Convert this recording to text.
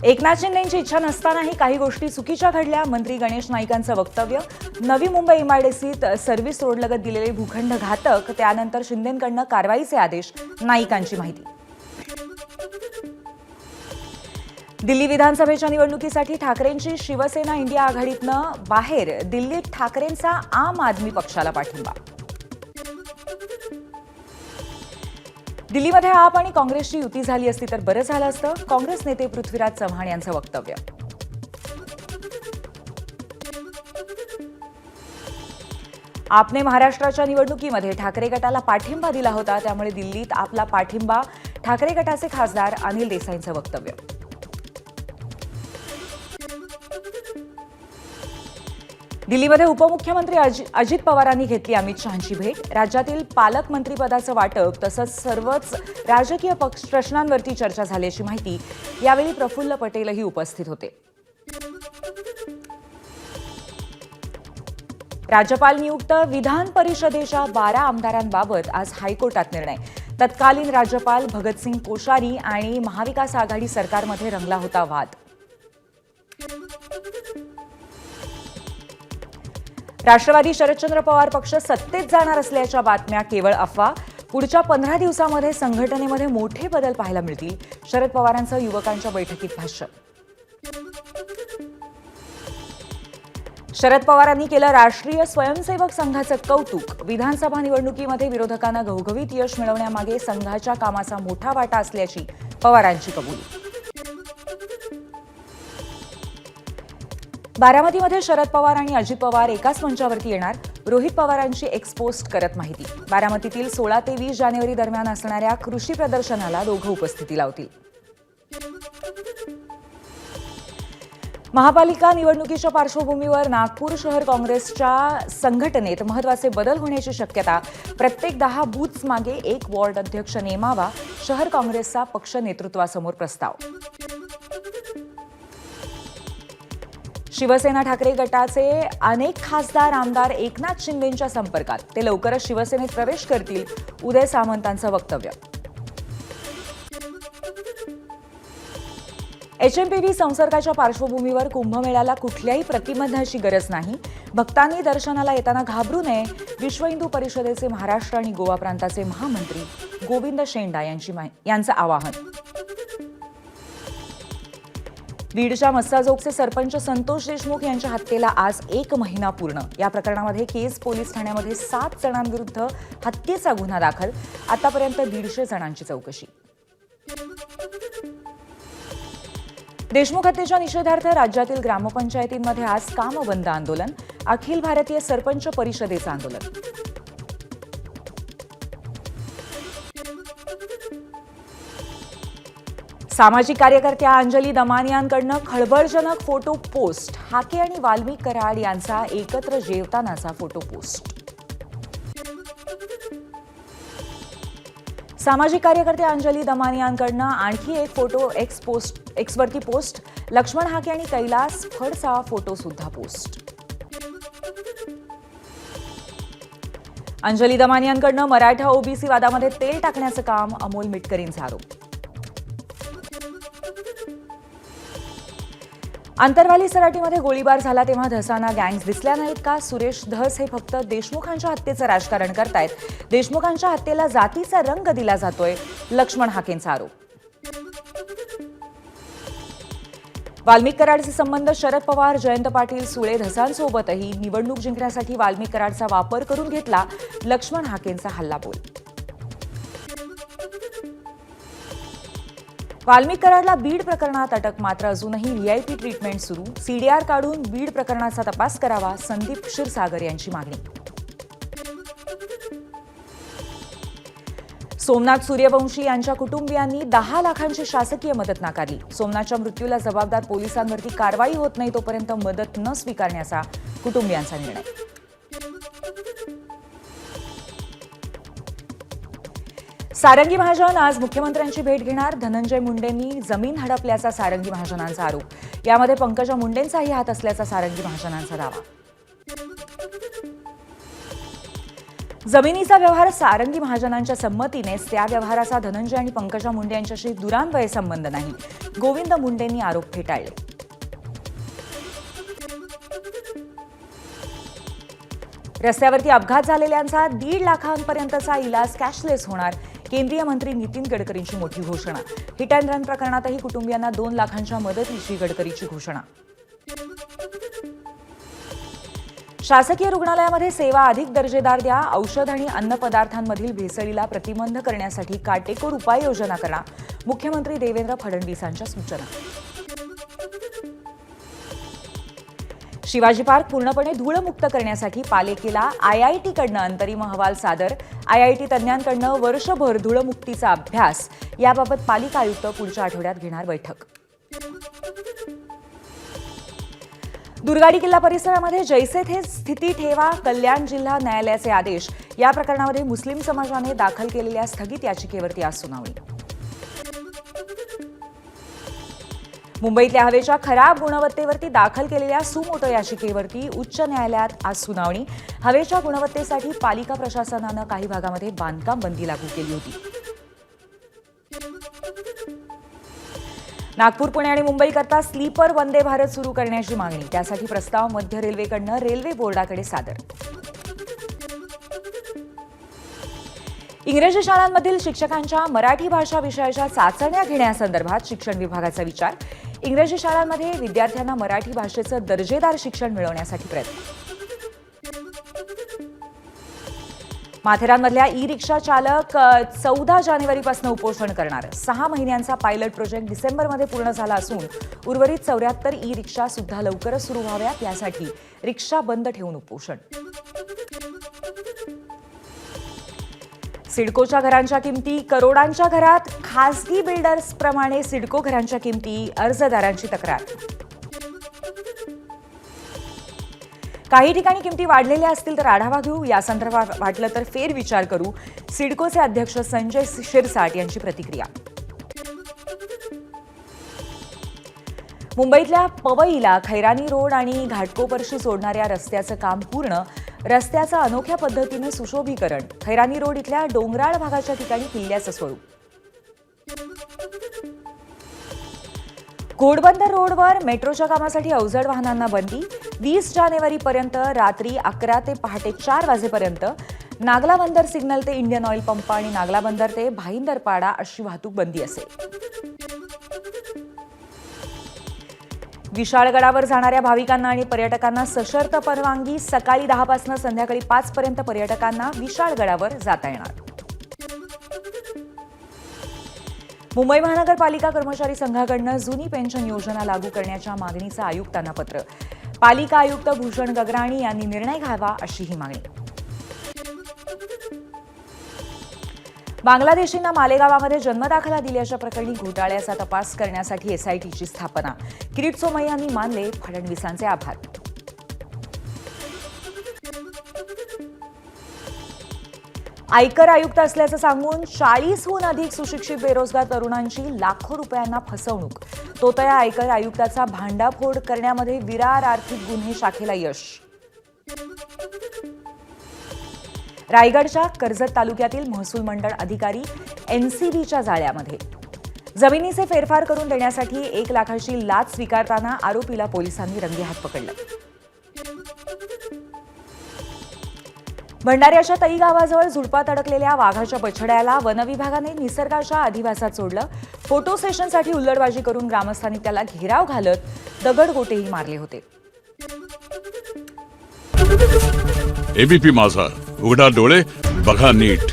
एकनाथ शिंदेंची इच्छा नसतानाही काही गोष्टी चुकीच्या घडल्या. मंत्री गणेश नाईकांचं वक्तव्य. नवी मुंबई एमआयडीसीत सर्व्हिस रोडलगत दिलेले भूखंड घातक. त्यानंतर शिंदेंकडून कारवाईचे आदेश. नाईकांची माहिती. दिल्ली विधानसभेच्या निवडणुकीसाठी ठाकरेंची शिवसेना इंडिया आघाडीतनं बाहेर. दिल्लीत ठाकरेंचा आम आदमी पक्षाला पाठिंबा. दिल्लीमध्ये आप आणि काँग्रेसची युती झाली असती तर बरं झालं असतं. काँग्रेस नेते पृथ्वीराज चव्हाण यांचं वक्तव्य. आपने महाराष्ट्राच्या निवडणुकीमध्ये ठाकरे गटाला पाठिंबा दिला होता, त्यामुळे दिल्लीत आपला पाठिंबा. ठाकरे गटाचे खासदार अनिल देसाईंचं वक्तव्य. दिल्लीमध्ये उपमुख्यमंत्री अजित पवारांनी घेतली अमित शहांची भेट. राज्यातील पालकमंत्रीपदाचं वाटप तसंच सर्वच राजकीय प्रश्नांवरती चर्चा झाल्याची माहिती. यावेळी प्रफुल्ल पटेलही उपस्थित होते. राज्यपाल नियुक्त विधान परिषदेच्या 12 आमदारांबाबत आज हायकोर्टात निर्णय. तत्कालीन राज्यपाल भगतसिंग कोश्यारी आणि महाविकास आघाडी सरकारमध्ये रंगला होता वाद. राष्ट्रवादी शरदचंद्र पवार पक्ष सत्तेत जाणार असल्याच्या बातम्या केवळ अफवा. पुढच्या 15 दिवसांमध्ये संघटनेमध्ये मोठे बदल पाहायला मिळतील. शरद पवारांचं युवकांच्या बैठकीत भाष्य. शरद पवारांनी केलं राष्ट्रीय स्वयंसेवक संघाचं कौतुक. विधानसभा निवडणुकीमध्ये विरोधकांना घवघवीत यश मिळवण्यामागे संघाच्या कामाचा मोठा वाटा असल्याची पवारांची कबुली. बारामतीमध्ये शरद पवार आणि अजित पवार एकाच मंचावरती येणार. रोहित पवारांची एक्सपोस्ट करत माहिती. बारामतीतील 16 ते 20 जानेवारी दरम्यान असणाऱ्या कृषी प्रदर्शनाला दोघं उपस्थिती लावतील. महापालिका निवडणुकीच्या पार्श्वभूमीवर नागपूर शहर काँग्रेसच्या संघटनेत महत्त्वाचे बदल होण्याची शक्यता. प्रत्येक 10 बूथ्स मागे एक वॉर्ड अध्यक्ष नेमावा. शहर काँग्रेसचा पक्ष नेतृत्वासमोर प्रस्ताव. शिवसेना ठाकरे गटाचे अनेक खासदार आमदार एकनाथ शिंदेंच्या संपर्कात. ते लवकरच शिवसेनेत प्रवेश करतील. उदय सामंतांचं वक्तव्य. एचएमपीव्ही संसर्गाच्या पार्श्वभूमीवर कुंभमेळ्याला कुठल्याही प्रतिबंधाची गरज नाही. भक्तांनी दर्शनाला येताना घाबरू नये. विश्व हिंदू परिषदेचे महाराष्ट्र आणि गोवा प्रांताचे महामंत्री गोविंद शेंडा यांचं आवाहन. बीडच्या मस्साजोगचे सरपंच संतोष देशमुख यांच्या हत्येला आज 1 महिना पूर्ण. या प्रकरणामध्ये केज पोलीस ठाण्यामध्ये 7 जणांविरुद्ध हत्येचा गुन्हा दाखल. आतापर्यंत 150 जणांची चौकशी. देशमुख हत्येच्या निषेधार्थ राज्यातील ग्रामपंचायतींमध्ये आज कामबंद आंदोलन. अखिल भारतीय सरपंच परिषदेचं आंदोलन. सामाजिक कार्यकर्त्या अंजली दमानियांकडून खळबळजनक फोटो पोस्ट. हाके आणि वाल्मिक कराड यांचा एकत्र जेवतानाचा फोटो पोस्ट. सामाजिक कार्यकर्त्या अंजली दमानियांकडून आणखी एक फोटो एक्सवरती पोस्ट. लक्ष्मण हाके आणि कैलास फडचा फोटो सुद्धा पोस्ट. अंजली दमानियांकडून मराठा ओबीसी वादामध्ये तेल टाकण्याचं काम. अमोल मिटकरींचा आरोप. आंतरवाली सराटीमध्ये गोळीबार झाला तेव्हा धसाना गँग्स दिसल्या नाहीत का? सुरेश धस हे फक्त देशमुखांच्या हत्येचं राजकारण करतायत. देशमुखांच्या हत्येला जातीचा रंग दिला जातोय. लक्ष्मण हाकेंचा आरोप. वाल्मिक कराडचे संबंध. शरद पवार जयंत पाटील सुळे धसांसोबतही निवडणूक जिंकण्यासाठी वाल्मिक कराडचा वापर करून घेतला. लक्ष्मण हाकेंचा हल्लाबोल. वाल्मिक कराडला बीड प्रकरणात अटक. मात्र अजूनही व्हीआयपी ट्रीटमेंट सुरू. सीडीआर काढून बीड प्रकरणाचा तपास करावा. संदीप क्षीरसागर यांची मागणी. सोमनाथ सूर्यवंशी यांच्या कुटुंबियांनी 10 लाखांची शासकीय मदत नाकारली. सोमनाथच्या मृत्यूला जबाबदार पोलिसांवरती कारवाई होत नाही तोपर्यंत मदत न स्वीकारण्याचा कुटुंबियांचा निर्णय. सारंगी महाजन आज मुख्यमंत्र्यांची भेट घेणार. धनंजय मुंडेंनी जमीन हडपल्याचा सारंगी महाजनांचा आरोप. यामध्ये पंकजा मुंडेंचाही हात असल्याचा सारंगी महाजनांचा दावा. जमिनीचा व्यवहार सारंगी महाजनांच्या संमतीनेच त्या व्यवहाराचा धनंजय आणि पंकजा मुंडे यांच्याशी दुरान्वये संबंध नाही, गोविंद मुंडेंनी आरोप फेटाळले. रस्त्यावरती अपघात झालेल्यांचा 1.5 लाखांपर्यंतचा इलाज कॅशलेस होणार, केंद्रीय मंत्री नितीन गडकरींची मोठी घोषणा. हिट अँड रन प्रकरणातही कुटुंबियांना 2 लाखांच्या मदतीची गडकरीची घोषणा. शासकीय रुग्णालयामध्ये सेवा अधिक दर्जेदार द्या, औषध आणि अन्नपदार्थांमधील भेसळीला प्रतिबंध करण्यासाठी काटेकोर उपाययोजना करा, मुख्यमंत्री देवेंद्र फडणवीसांच्या सूचना. शिवाजी पार्क पूर्णपणे धूळमुक्त करण्यासाठी पालिकेला आयआयटीकडनं अंतरिम अहवाल सादर, आयआयटी तज्ज्ञांकडनं वर्षभर धूळमुक्तीचा अभ्यास. याबाबत पालिका आयुक्त पुढच्या आठवड्यात घेणार बैठक. दुर्गाडी किल्ला परिसरामध्ये जैसे थे स्थिती ठेवा, कल्याण जिल्हा न्यायालयाचे आदेश. या प्रकरणामध्ये मुस्लिम समाजाने दाखल केलेल्या स्थगित याचिकेवरती आज सुनावणी. मुंबईतल्या हवेच्या खराब गुणवत्तेवरती दाखल केलेल्या सुमोटो याचिकेवरती उच्च न्यायालयात आज सुनावणी. हवेच्या गुणवत्तेसाठी पालिका प्रशासनानं काही भागामध्ये बांधकाम बंदी लागू केली होती. नागपूर, पुणे आणि मुंबईकरता स्लीपर वंदे भारत सुरू करण्याची मागणी. त्यासाठी प्रस्ताव मध्य रेल्वेकडनं रेल्वे बोर्डाकडे सादर. इंग्रजी शाळांमधील शिक्षकांच्या मराठी भाषा विषयाच्या चाचण्या घेण्यासंदर्भात शिक्षण विभागाचा विचार. इंग्रजी शाळांमध्ये विद्यार्थ्यांना मराठी भाषेचं दर्जेदार शिक्षण मिळवण्यासाठी प्रयत्न. माथेरानमधल्या ई रिक्षा चालक 14 जानेवारीपासून उपोषण करणार. 6 महिन्यांचा पायलट प्रोजेक्ट डिसेंबरमध्ये पूर्ण झाला असून उर्वरित 74 ई रिक्षा सुद्धा लवकरच सुरू व्हाव्यात, यासाठी रिक्षा बंद ठेवून उपोषण. सिडकोच्या घरांच्या किमती करोडांच्या घरात, खासगी बिल्डर्सप्रमाणे सिडको घरांच्या किमती, अर्जदारांची तक्रार. काही ठिकाणी किमती वाढलेल्या असतील तर आढावा घेऊ, यासंदर्भात वाटलं तर फेरविचार करू, सिडकोचे अध्यक्ष संजय शिरसाट यांची प्रतिक्रिया. मुंबईतल्या पवईला खैरानी रोड आणि घाटकोपरशी जोडणाऱ्या रस्त्याचं काम पूर्ण, रस्त्याचं अनोख्या पद्धतीने सुशोभीकरण. खैरानी रोड इथल्या डोंगराळ भागाच्या ठिकाणी किल्ल्याचं स्वरूप. घोडबंदर रोडवर मेट्रोच्या कामासाठी अवजड वाहनांना बंदी. 20 जानेवारीपर्यंत रात्री 11 ते पहाटे 4 वाजेपर्यंत नागला बंदर सिग्नल ते इंडियन ऑइल पंप आणि नागला बंदर ते भाईंदरपाडा अशी वाहतूक बंदी असेल. विशाळगडावर जाणाऱ्या भाविकांना आणि पर्यटकांना सशर्त परवानगी. सकाळी 10 पासून संध्याकाळी 5 पर्यंत पर्यटकांना विशाळगडावर जाता येणार. मुंबई महानगरपालिका कर्मचारी संघाकडनं जुनी पेन्शन योजना लागू करण्याच्या मागणीचं आयुक्तांना पत्र. पालिका आयुक्त भूषण गगराणी यांनी निर्णय घ्यावा अशी ही मागणी. बांगलादेशींना मालेगावामध्ये जन्मदाखला दिल्याच्या प्रकरणी घोटाळ्याचा तपास करण्यासाठी एसआयटीची स्थापना. किरीट सोमय्यांनी मानले फडणवीसांचे आभार. आयकर आयुक्त असल्याचं सांगून 40हून अधिक सुशिक्षित बेरोजगार तरुणांची लाखो रुपयांना फसवणूक. तोतया आयकर आयुक्ताचा भांडाफोड करण्यामध्ये विरार आर्थिक गुन्हे शाखेला यश. रायगडच्या कर्जत तालुक्यातील महसूल मंडळ अधिकारी एनसीबीच्या जाळ्यामध्ये. जमिनीचे फेरफार करून देण्यासाठी 1 लाखाची लाच स्वीकारताना आरोपीला पोलिसांनी रंगेहात पकडलं. भंडाऱ्याच्या तई गावाजवळ झुडपात अडकलेल्या वाघाच्या बछड्याला वनविभागाने निसर्गाच्या अधिवासात सोडलं. फोटो सेशनसाठी हुल्लडबाजी करून ग्रामस्थांनी त्याला घेराव घालत दगडगोटेही मारले होते. एबीपी माझा, उघडा डोळे बघा नीट.